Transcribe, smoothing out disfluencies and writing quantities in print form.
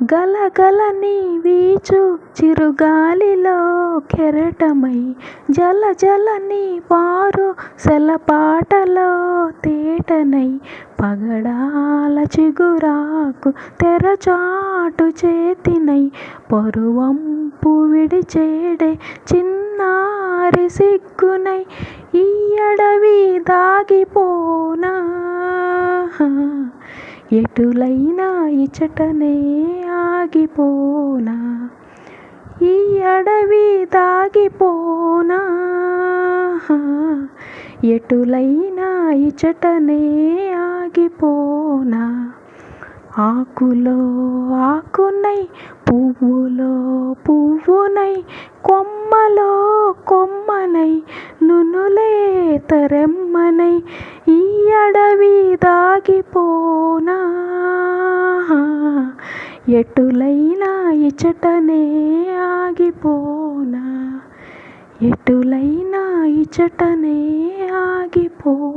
గలగలని వీచు చిరుగాలిలో కెరటమై జలజలని పారు సెలపాటలో తేటనై పగడాల చిగురాకు తెరచాటు చేతినై పరువంపు విడిచేడే చిన్నారి సిగ్గునై ఈ అడవి దాగిపోనా ఎటులైనా ఇచటనే ఆగిపోనా ఈ అడవి దాగిపోనా ఎటులైనా ఇచటనే ఆగిపోనా ఆకులో ఆకునై పువ్వులో పువ్వునై కొమ్మలో కొమ్మనై నునులే తరెమ్మనై ఈ అడవి దాగిపోనా ఎటులైనా ఇచటనే ఆగిపోనా ఎటులైనా ఇచటనే ఆగిపోనా.